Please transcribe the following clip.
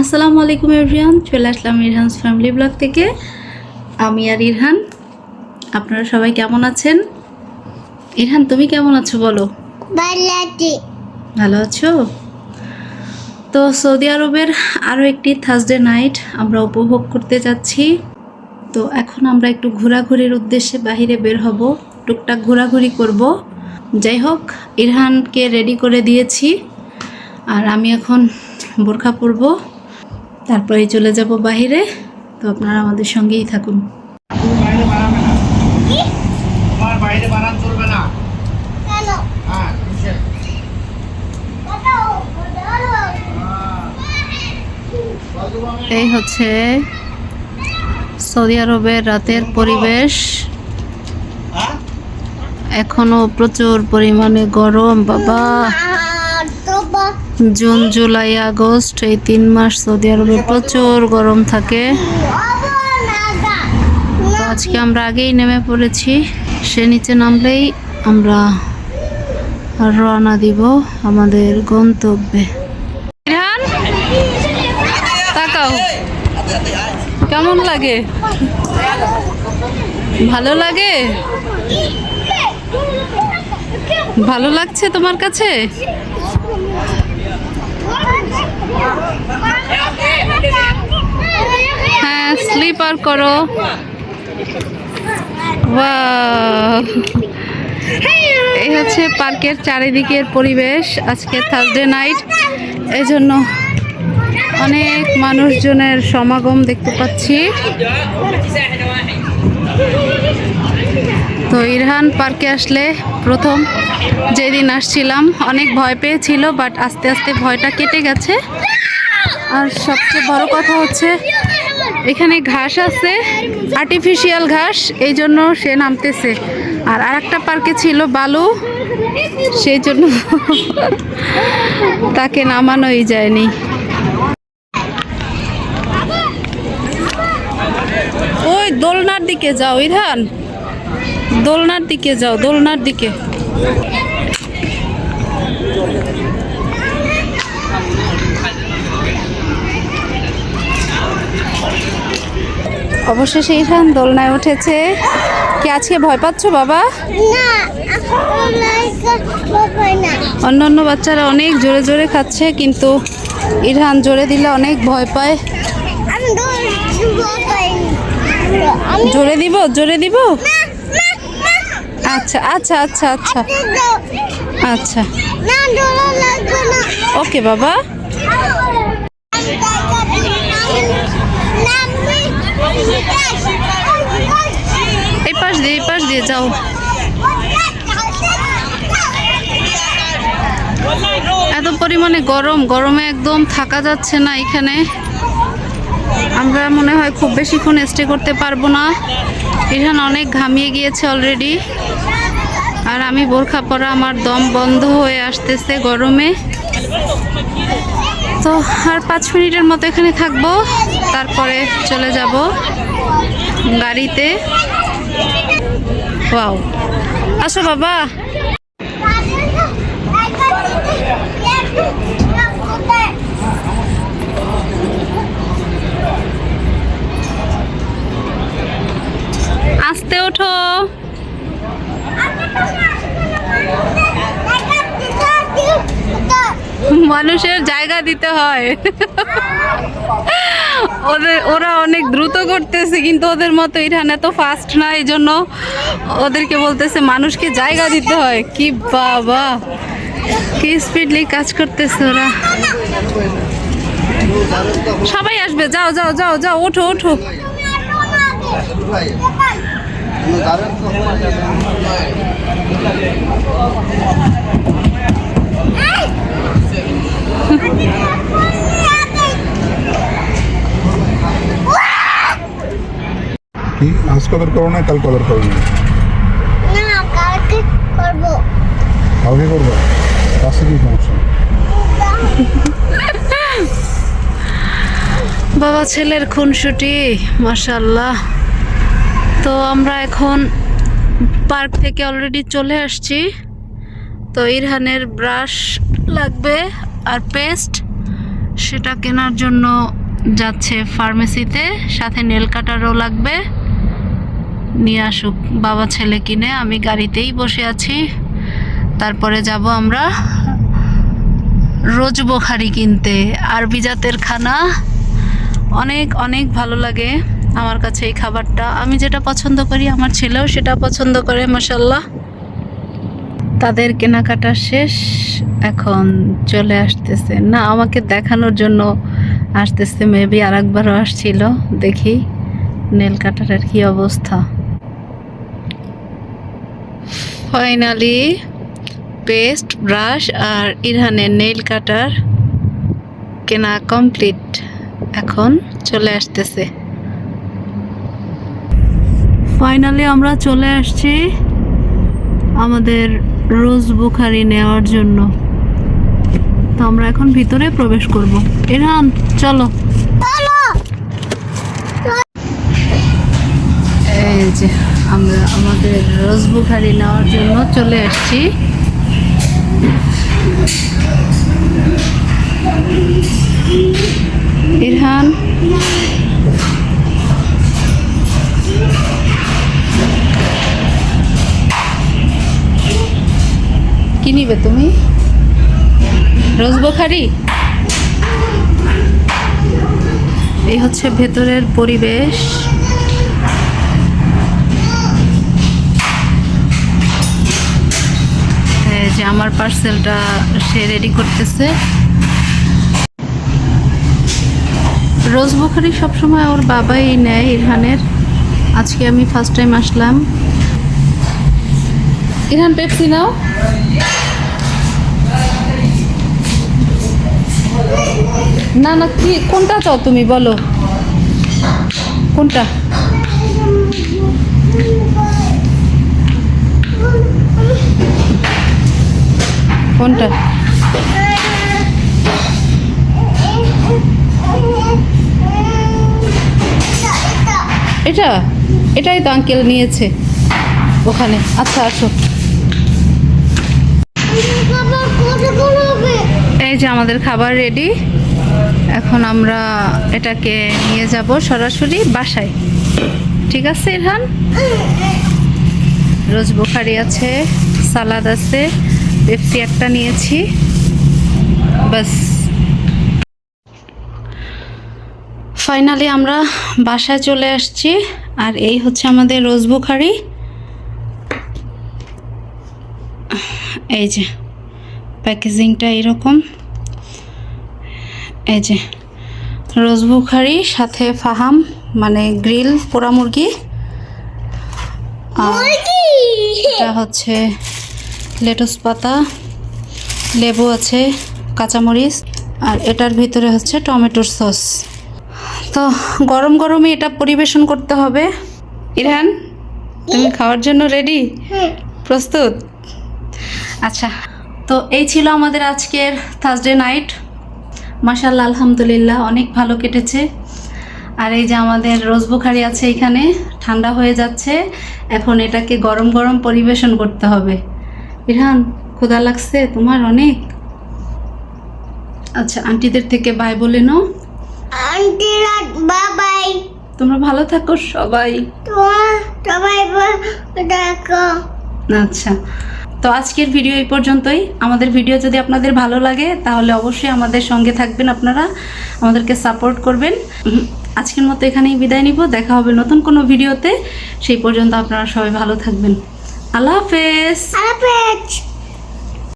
আসসালামু আলাইকুম এভরিওয়ান, চলে আসলাম ইরহানস ফ্যামিলি ব্লগ থেকে। আমি আর ইরহান। আপনারা সবাই কেমন আছেন? ইরহান, তুমি কেমন আছো বলো? ভালো আছো? তো সৌদি আরবের আরও একটি থার্সডে নাইট আমরা উপভোগ করতে যাচ্ছি। তো এখন আমরা একটু ঘোরাঘুরির উদ্দেশ্যে বাহিরে বের হব, টুকটাক ঘোরাঘুরি করব। যাই হোক, ইরহানকে রেডি করে দিয়েছি আর আমি এখন বোরখা পরবো, তারপরে চলে যাব বাহিরে। তো আপনারা আমাদের সঙ্গেই থাকুন। এই হচ্ছে সৌদি আরবের রাতের পরিবেশ। এখনো প্রচুর পরিমাণে গরম বাবা। জুন, জুলাই, আগস্ট এই 3 মাস সৌদি আরবে প্রচুর গরম থাকে। তো আজকে আমরা আগেই নেমে পড়েছি, সে নিচে নামলেই আমরা রওনা দিব আমাদের গন্তব্যে। ইরহান, তাকাও, কেমন লাগে? ভালো লাগে? ভালো লাগছে তোমার কাছে? হ্যাঁ, স্লিপার করো। বাহ, এই হচ্ছে পার্কের চারিদিকের পরিবেশ। আজকে থার্সডে নাইট, এই জন্য অনেক মানুষজনের সমাগম দেখতে পাচ্ছি। তো ইরহান পার্কে আসলে প্রথম যেদিন আসছিলাম অনেক ভয় পেয়েছিল, বাট আস্তে আস্তে ভয়টা কেটে গেছে। আর সবচেয়ে বড় কথা হচ্ছে এখানে ঘাস আছে, আর্টিফিশিয়াল ঘাস, এই জন্য সে নামতেছে। আর আরেকটা পার্কে ছিল বালু, সেই জন্য তাকে নামানোই যায়নি। ওই দোলনার দিকে যাও ইরহান, দোলনার দিকে যাও, দোলনার দিকে। অবশেষে ইরহান দোলনায় উঠেছে। কি আজকে ভয় পাচ্ছ বাবা? অন্যান্য বাচ্চারা অনেক জোরে জোরে খাচ্ছে, কিন্তু ইরহান জোরে দিলে অনেক ভয় পায়। জোরে দিব, জোরে দিব। আচ্ছা আচ্ছা আচ্ছা আচ্ছা আচ্ছা, ওকে বাবা। এই পাশ দিয়ে যাও। এত পরিমাণে গরম, গরমে একদম থাকা যাচ্ছে না এখানে। আমরা মনে হয় খুব বেশিক্ষণ স্টে করতে পারবো না। ইরহান অনেক ঘামিয়ে গিয়েছে অলরেডি, আর আমি বোরখা পরা, আমার দম বন্ধ হয়ে আসতেছে গরমে। তো আর 5 মিনিটের মতো এখানে থাকবো, তারপরে চলে যাব গাড়িতে। ওয়াও, আসো বাবা। আস্তে ওঠো। মানুষের জায়গা দিতে হয়। ওরা অনেক দ্রুত করতেছে, কিন্তু ওদের মতো ইরহান এত ফাস্ট না, এই জন্য ওদেরকে বলতেছে মানুষকে জায়গা দিতে হয়। কি বাবা, কি স্পিডলি কাজ করতেছে ওরা। সবাই আসবে, যাও যাও যাও যাও, ওঠো ওঠো। আজ কদর করো না, কাল কদর করো না? কালকে করবো। কালকে করবো? কাছে কি সমস্যা? বাবা ছেলের খুনসুটি, মাশাআল্লাহ। তো আমরা এখন পার্ক থেকে অলরেডি চলে আসছি। তো ইরহানের ব্রাশ লাগবে আর পেস্ট, সেটা কেনার জন্য যাচ্ছে ফার্মেসিতে, সাথে নেল কাটারও লাগবে, নিয়ে আসুক বাবা ছেলে কিনে। আমি গাড়িতেই বসে আছি। তারপরে যাব আমরা রোজ বোখারি কিনতে। আরবি জাতের খানা অনেক অনেক ভালো লাগে আমার কাছে এই খাবারটা। আমি যেটা পছন্দ করি আমার ছেলেও সেটা পছন্দ করে, মাশাআল্লাহ। তাদের কেনাকাটা শেষ, এখন চলে আসতেছে, না আমাকে দেখানোর জন্য আসতেছে, মেবি আর একবারও আসছিল। দেখি নেল কাটারের কি অবস্থা। ফাইনালি পেস্ট, ব্রাশ আর ইরহানের নেল কাটার কেনা কমপ্লিট, এখন চলে আসতেছে। ফাইনালি আমরা চলে আসছি আমাদের রোজ বুখারি নেওয়ার জন্য। তো আমরা এখন ভিতরে প্রবেশ করব। ইরহান চলো। এই যে আমরা আমাদের রোজ বুখারি নেওয়ার জন্য চলে আসছি। ইরহান কি নিবে তুমি? রোজ বুখারি। এই হচ্ছে ভেতরের পরিবেশ। এই যে আমার পার্সেলটা সে রেডি করতেছে। রোজ বুখারি সবসময় ওর বাবাই নেয় ইরহানের, আজকে আমি ফার্স্ট টাইম আসলাম। ইরহান পেপসি নাও। না না, কি কোনটা চাও তুমি বলো, কোনটা? কোনটা? এটা, এটাই তো আঙ্কেল নিয়েছে ওখানে। আচ্ছা আসো। এই যে আমাদের খাবার রেডি, এখন আমরা এটাকে নিয়ে যাব সরাসরি বাসায়। ঠিক আছে ইরহান? রোজ বুখারি আছে, সালাদ আছে, পেপসি একটা নিয়েছি, বাস। ফাইনালি আমরা বাসায় চলে আসছি। আর এই হচ্ছে আমাদের রোজ বুখারি। এই যে প্যাকেজিংটা এরকম। এই যে রোজ বুখারি, সাথে ফাহাম মানে গ্রিল পোড়া মুরগি, আর এটা হচ্ছে লেটুস পাতা, লেবু আছে, কাঁচামরিচ, আর এটার ভিতরে হচ্ছে টমেটোর সস। তো গরম গরমে এটা পরিবেশন করতে হবে। ইরহান তুমি খাওয়ার জন্য রেডি? প্রস্তুত? আচ্ছা, তো এই ছিল আমাদের আজকের থার্সডে নাইট। মাশাআল্লাহ আলহামদুলিল্লাহ অনেক ভালো কেটেছে। আর এই যে আমাদের রোজ বুখারি আছে এখানে, ঠান্ডা হয়ে যাচ্ছে, এখন এটাকে গরম গরম পরিবেশন করতে হবে। ইরহান ক্ষুধা লাগছে তোমার অনেক? আচ্ছা আন্টিদের থেকে বাই বলে নাও। আন্টিরা বাবাই। তোমরা ভালো থাকো সবাই। সবাই দেখো। আচ্ছা, তো আজকের ভিডিও এই পর্যন্তই। আমাদের ভিডিও যদি আপনাদের ভালো লাগে তাহলে অবশ্যই আমাদের সঙ্গে থাকবেন, আপনারা আমাদেরকে সাপোর্ট করবেন। আজকের মতো এখানেই বিদায় নিব, দেখা হবে নতুন কোনো ভিডিওতে। সেই পর্যন্ত আপনারা সবাই ভালো থাকবেন। আল্লাহ হাফেজ। আল্লাহ হাফেজ।